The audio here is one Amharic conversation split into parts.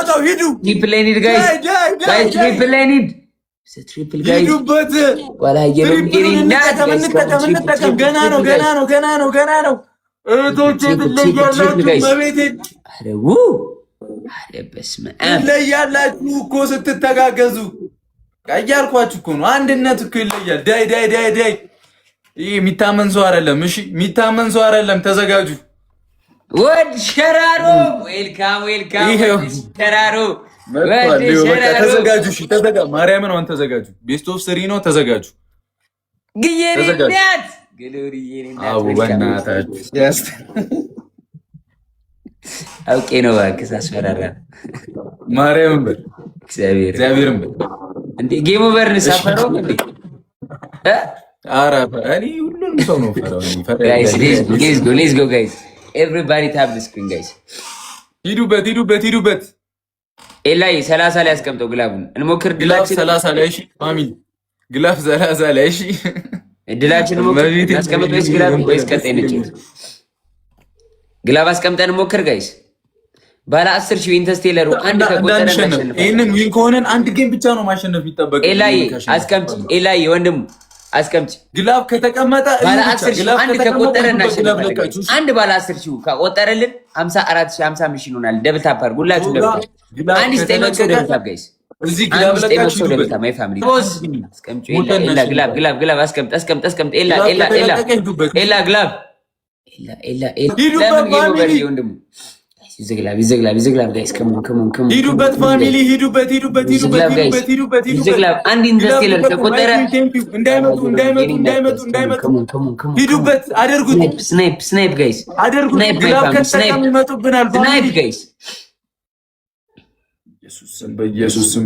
ጫው ሂዱ ትሪፕል ኒድ ጋይስ ትሪፕል ኒድ ትሪፕል ጋይስ ሂዱበት ወላሂ እንጠቀም ገና ነው እህቶቼ ትለያላችሁ መቤቴ በስመ አብ ትለያላችሁ እኮ ስትተጋገዙ እያልኳችሁ እኮ ነው አንድነት እኮ ይለያል ዳይ ይሄ የሚታመን ሰው አይደለም እሺ የሚታመን ሰው አይደለም ተዘጋጁ ወድ ሸራሮ ዌልካም ሸራሮ ወድ ሸራሮ ተዘጋጁ እሺ ማርያምን ነው ተዘጋጁ ቤስት ኦፍ 3 ነው ተዘጋጁ ግየሪናት ግሎሪየሪናት አው በእናታችሁ አውቄ ነው እባክህ አስፈራራ ማርያምን በል እግዚአብሔርን በል እንዴ ጌም ኦቨርን ሳፈረው እንዴ አራ እኔ ሁሉንም ሰው ነው ፈራው ጋይስ ሌትስ ጎ ጋይስ ኤቭሪባዲ ታፕ ዘ ስክሪን ጋይስ ሂዱበት ኤላይ 30 ላይ አስቀምጠው ግላቡን እንሞክር ድላችን 30 ላይ እሺ ፋሚሊ ግላፍ 30 ላይ እሺ ድላችን እንሞክር አስቀምጠው እሺ ግላብ ወይስ ቀጣይ ነጭ ግላብ አስቀምጠን እንሞክር ጋይስ ባለ 10 ሺህ ኢንተስቴለሩ አንድ ከቆጠረ ማሸነፍ ይሄንን ዊን ከሆነን አንድ ጌም ብቻ ነው ማሸነፍ ይጠበቅ ኤላይ አስቀምጪ ኤላይ ወንድሙ አስቀምጪ ግላብ ከተቀመጠ ባለ 10 ሺህ አንድ ከቆጠረ እናሸንፋለን አንድ ባለ 10 ሺህ ከቆጠረልን 54000 55000 ይሆናል ደብል ታፕ አድርጉ ሁላችሁም ደብል አንድ ስቴመንት ደብል ታፕ ጋይስ እዚህ ግላብ ለካችሁ ደብል ታፕ ማይ ፋሚሊ ቦስ አስቀምጪ ኤላ ግላብ አስቀምጥ ኤላ ግላብ ለምን ጌም ኦቨር ወንድሙ ይዘግላብ ጋይስ ከሞን ሂዱበት ፋሚሊ ሂዱበት ይዘግላብ አንድ ኢንተስቴለር ከቆጠረ እንዳይመጡ ሂዱበት አድርጉት ስናይፕ ጋይስ አድርጉት ግላብ ከተቀም ይመጡብናል ስናይፕ ጋይስ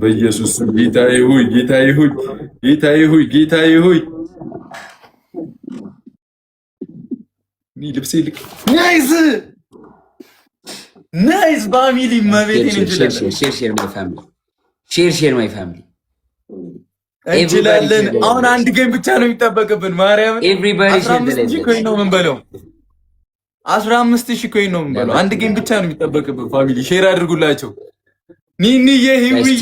በኢየሱስም ጌታዬ ሆይ ኒ ልብሴ ልክ ናይስ ፋሚሊ ማቤቴን ሼር ማይ ፋሚሊ እንችላለን አሁን አንድ ጌም ብቻ ነው የሚጠበቅብን ማርያምን 15000 ኮይን ነው የምንበለው 15000 ኮይን ነው የምንበለው አንድ ጌም ብቻ ነው የሚጠበቅብን ፋሚሊ ሼር አድርጉላቸው ኒኒዬ ሂዊዬ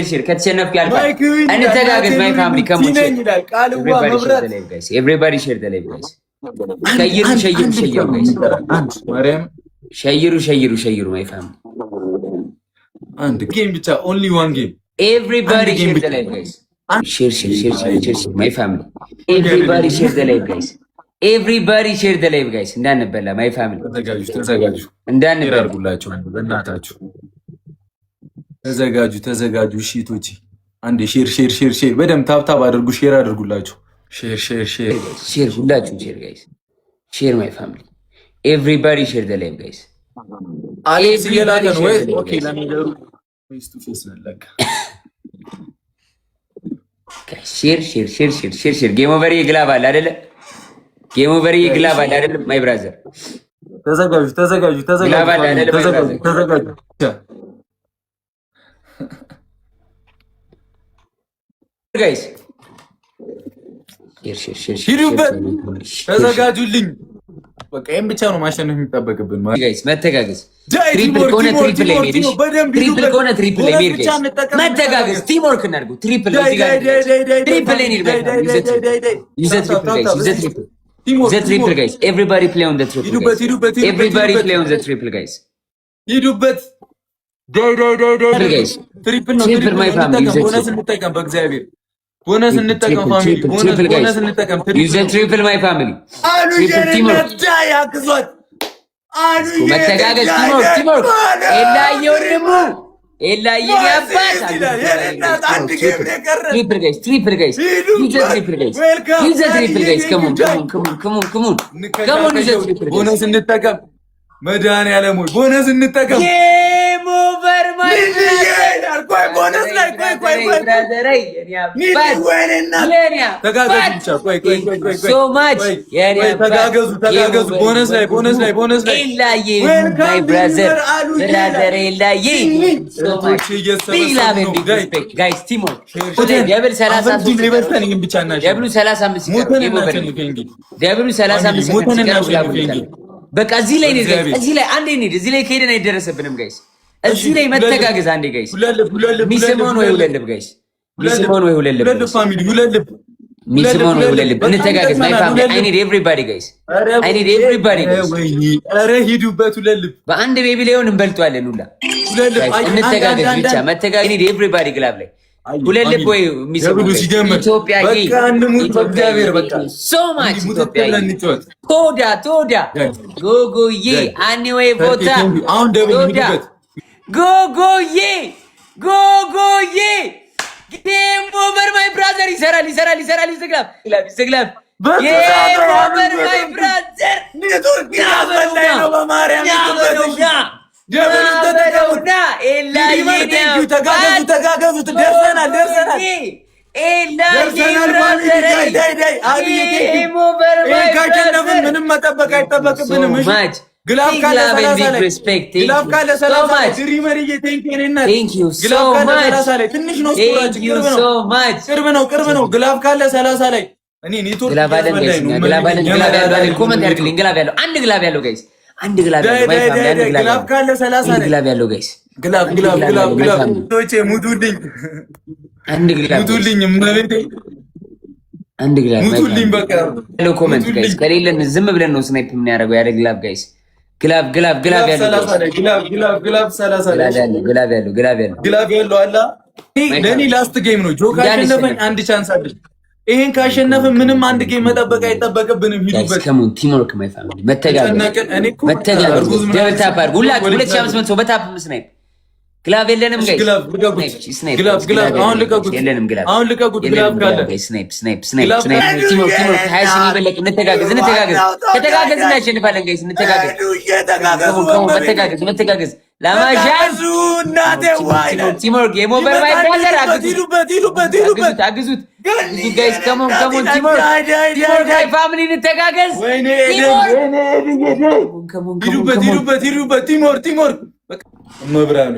ሼር ከተሸነፍክ ያልፋል እንተጋገዝ ማይ ፋሚሊ ከሞን ኤቭሪባዲ ሼር ዘ ላይቭ ጋይስ ሸይሩ ጋይስ ማርያም ሸይሩ ማይ ፋሚሊ አንድ ጌም ብቻ ኦንሊ ዋን ጌም ኤቭሪባዲ ሼር ዘ ላይቭ ጋይስ ሼር ማይ ፋሚሊ ኤቭሪባዲ ሼር ዘ ላይቭ ጋይስ ኤቭሪባዲ ሼር ዘ ላይቭ ጋይስ እንዳንበላ ማይ ፋሚሊ ተዘጋጁ እንዳንበላ አድርጉላችሁ በእናታችሁ ተዘጋጁ ሺቶች አንዴ ሼር በደምብ ታብታብ አድርጉ ሼር አድርጉላችሁ ሼር ሁላችሁ ሼር ጋይስ ሼር ማይ ፋሚሊ ኤቭሪባዲ ሼር ዘ ላይቭ ጋይስ አሌክስ እየላከ ነው ወይ ኦኬ ለሚደሩ ፌስ ቱ ፌስ ነለካ ሼር ጌም ኦቨር ይግላብ አለ አይደለ ጌም ኦቨር ይግላብ አለ አይደለ ማይ ብራዘር ተዘጋጁ ጋይስ ሂዱበት ተዘጋጁልኝ በቃ ይሄን ብቻ ነው ማሸነፍ የሚጠበቅብን ማለት ጋይስ መተጋገዝ ትሪፕል ኮነ ትሪፕል ላይ ሜድ ጋይስ መተጋገዝ ቲም ወርክ እናድርጉ ትሪፕል ላይ ትሪፕል ላይ ኒድ ዩዘ ትሪፕል ጋይስ ኤቭሪባዲ ፕሌይ ኦን ዘ ትሪፕል ኤቭሪባዲ ፕሌይ ኦን ዘ ትሪፕል ጋይስ ሂዱበት ጋይስ ትሪፕል ነው ትሪፕል ማይ ፋሚሊ ቦነስ እንጠቀም በእግዚአብሔር ቦነስ እንጠቀም ፋሚሊ ቦነስ እንጠቀም ዩዘ ትሪፕል ማይ ፋሚሊ መተጋገዝ ቲም ወርክ ኤላዬ ያባት ትሪፕል ጋይስ ዩዘ ትሪፕል ጋይስ ከሞን ቦነስ እንጠቀም መድኃኒዓለም ሆይ ቦነስ እንጠቀም ጌም ኦቨር ማይ ቦነስ ላይ ተጋገዙ ቦነስ ላይ ኤላዬ ማይ ብራዘር ኤላዬ ጋይስ ቲም ደብል 35 በቃ እዚህ ላይ አንዴ እንሂድ። እዚህ ላይ ከሄደን አይደረሰብንም ጋይስ። እዚህ ላይ መተጋገዝ አንዴ ጋይስ ሚስሞን ወይ ሁለልብ ጋይስ ሚስሞን ወይ ሁለልብ ፋሚሊ ሁለልብ ሚስሞን ወይ ሁለልብ እንተጋገዝ ማይ ፋሚሊ አይ ኒድ ኤቭሪባዲ ጋይስ አይ ኒድ ኤቭሪባዲ ኧረ ሂዱበት ሁለልብ በአንድ ቤቢ ላይ ሆነን እንበልጧለን ሁላ እንተጋገዝ ብቻ መተጋገዝ ኒድ ኤቭሪባዲ ግላብ ላይ ሁለልብ ወይ ሚስሞን ኢትዮጵያ በቃ አንሙት በእግዚአብሔር በቃ ሶ ማች ኢትዮጵያ ቶዳ ጎጎዬ አንዌ ቦታ አሁን ደብል ሂዱበት ጎጎዬ ጌም ኦቨር ማይ ብራዘር ይሰራል ይዘግላብ ጌም ኦቨር ማይ ብራዘር ኔትወርክ ያበላይ ነው በማርያም ይተበደውና ተጋገዙ ደርሰናል ምንም መጠበቅ አይጠበቅብንም ግላፍ ካለ 30 ላይ ድሪመርዬ ላይ ትንሽ ነው ቅርብ ነው ግላፍ ካለ 30 ላይ እኔ ኔትወርክ ኮሜንት ያርግልኝ ግላፍ ያለው አንድ ግላፍ ያለው ጋይስ አንድ ግላፍ ካለ 30 ላይ ግላፍ ያለው ጋይስ ግላፍ ቶቼ ሙቱልኝ አንድ ግላፍ ሙቱልኝ መቤቴ አንድ ግላፍ ሙቱልኝ በቃ ያለው ኮሜንት ጋይስ ከሌለን ዝም ብለን ነው ስናይፕ ምን ያደርገው ያለ ግላፍ ጋይስ ግላፍ ያለው ግላፍ ያለው አላ ለኔ ላስት ጌም ነው ጆካ ካሸነፈኝ አንድ ቻንስ አለኝ ይሄን ካሸነፈ ምንም አንድ ጌም መጠበቅ አይጠበቅብንም ሂዱበት ከሙን ቲምወርክ ማይ ፋሚሊ መተጋገዝ ደብል ታፕ አድርጉ ሁላችሁ 2500 ሰው በታፕ ስናይፕ ግላፍ የለንም ጋይስ ግላፍ አሁን ልቀቁት ግላፍ ካለ ስናይፕ ቲምወርክ ሃይስ ይበለቅ እንተጋገዝ ከተጋገዝ እናሸንፋለን ጋይስ መተጋገዝ ለማሻን እናቴ ዋይ ቲምወርክ ጌም ኦቨር ማይ ብራዘር አግዙት ጋይስ ከሞን ቲምወርክ ማይ ፋሚሊ እንተጋገዝ ሂዱበት ቲምወርክ መብራኑ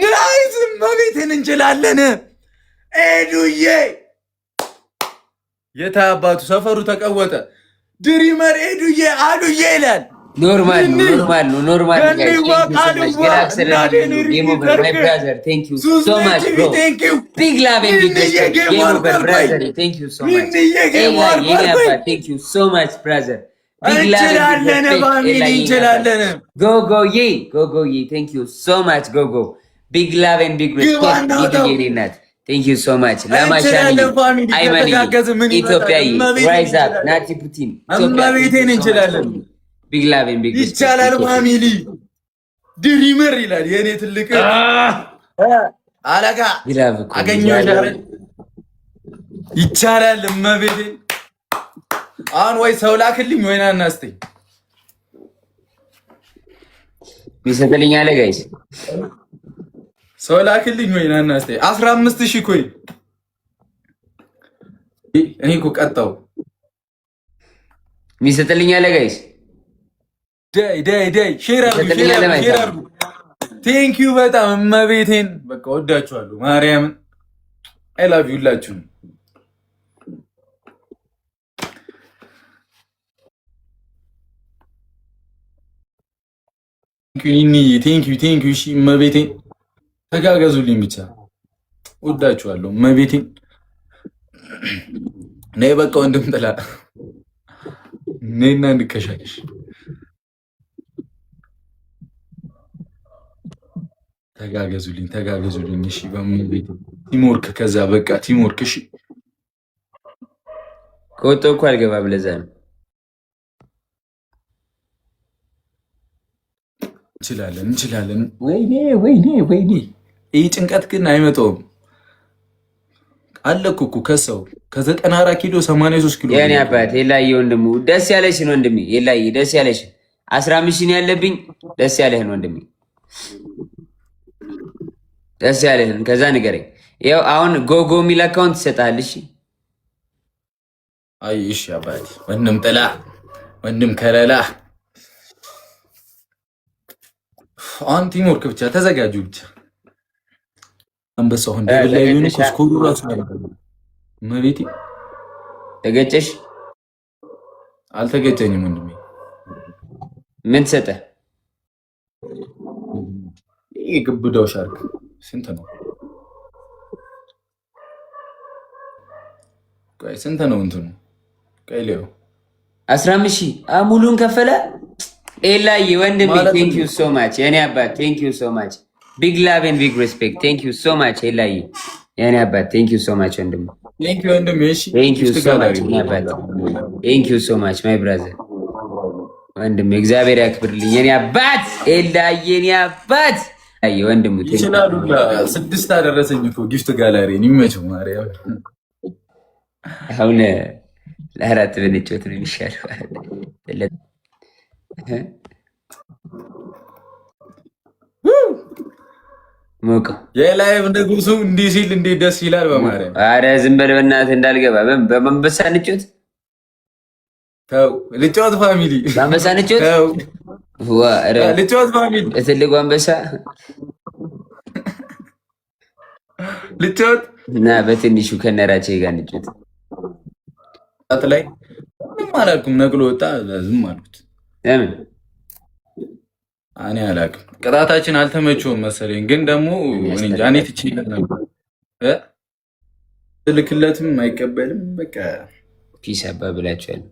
ናይስ መቤትን እንችላለን ኤዱዬ የታባቱ ሰፈሩ ተቀወጠ ድሪመር ኤዱዬ አሉዬ ይላል ኖርማል ቢግ ላቭ ኤንድ ቢግ ሪስፔክት ጌም ኦቨር ብራዘር ቴንክ ዩ ሶ ማች ብራዘር እንችላለን ጎጎዬ ቴንክ ዩ ሶ ማች ጎጎ ቢግ ላቭ ኤንድ ቢግ ሪስፔክት ኢትዮጵያዊነት ቴንክ ዩ ሶ ማች ለማሻኒ አይመኒ ኢትዮጵያዊ ራይዝ አፕ ናቲ ፑቲን እመቤቴን እንችላለን ቢግ ላቭ ኤንድ ቢግ ሪስፔክት ይቻላል ፋሚሊ ድሪመር ይላል የኔ ትልቅ አለቃ አገኘው ይቻላል እመቤቴን አሁን ወይ ሰው ላክልኝ ወይ ና እናስተኝ ሚሰተልኝ አለ ጋይስ ሰው ላክልኝ ወይ ና እናስተኝ 15000 ኮይ እኔ እኮ ቀጣው ሚሰተልኝ አለ ጋይስ ዳይ ሼር አድርጉ ቴንክ ዩ በጣም እመቤቴን በቃ ወዳችኋለሁ ማርያምን አይ ላቭ ዩ ላችሁ ቴንክ ዩ እሺ እመቤቴን ተጋገዙልኝ ብቻ ወዳችኋለሁ እመቤቴን ነይ በቃ ወንድም ጥላ ነይና እንከሻሽ ተጋገዙልኝ እሺ በእመቤቴ ቲምወርክ ከዛ በቃ ቲምወርክ እሺ ከወጣሁ እኮ አልገባም ለዛ ነው እንችላለን ወይኔ ይህ ጭንቀት ግን አይመጣውም አለኩ እኮ ከሰው ከ94 ኪሎ 83 ኪሎ የኔ አባት የላይ ወንድሙ ደስ ያለሽ ነው ወንድሜ የላይ ደስ ያለሽ 15 ነው ያለብኝ ደስ ያለህን ወንድሜ ደስ ያለህን ከዛ ንገረኝ ያው አሁን ጎጎ ሚል አካውንት ይሰጣል እሺ አይ እሺ አባቴ ወንድም ጥላ ወንድም ከለላ አሁን ቲምወርክ ብቻ ተዘጋጁ ብቻ አንበሳው እንደ ላይ ሆነ ኮስኮሩ ራሱ መቤቴ ተገጨሽ አልተገጨኝም ወንድሜ ምን ሰጠ? ይሄ ግብዳው ሻርክ ስንት ነው? ቆይ ስንት ነው እንትኑ? ቆይ ሊዮ 15,000 ሙሉን ከፈለ። ኤላዬ ወንድሜ ቴንክ ዩ ሶ ማች የኔ አባት ቴንክ ዩ ሶ ማች ቢግ ላቭ ኤንድ ቢግ ሪስፔክት ቴንክ ዩ ሶ ማች ኤላዬ የኔ አባት ቴንክ ዩ ሶ ማች ወንድሜ ቴንክ ዩ ወንድሜ። እሺ ቴንክ ዩ ሶ ማች የኔ አባት ቴንክ ዩ ሶ ማች ማይ ብራዘር ወንድሜ እግዚአብሔር ያክብርልኝ የኔ አባት ኤላዬ የኔ አባት አይ ወንድሙ ይችላሉ። 6 አደረሰኝ እኮ ጊፍት ጋላሪን ይመቸው ማርያም። አሁን ለአራት ብንጮት ነው የሚሻለው። ሞቆ የላይቭ ንጉሱ እንዲህ ሲል እንዴት ደስ ይላል በማርያም። አረ ዝም በል በእናትህ እንዳልገባ በመንበሳ እንጮት። ተው ልጮት ፋሚሊ በአንበሳ እንጮት። ተው አረ ልጮት ፋሚሊ ትልቁ አንበሳ ልጮት እና በትንሹ ከነራቼ ጋር እንጮት። ላይ ምንም አላልኩም። ነቅሎ ወጣ ዝም አልኩት። ለምን እኔ አላውቅም። ቅጣታችን አልተመቸውም መሰለኝ። ግን ደግሞ እንጃ እኔ ትችይለት ነበር ልክለትም አይቀበልም። በቃ ፒስ አባ ብላችኋል።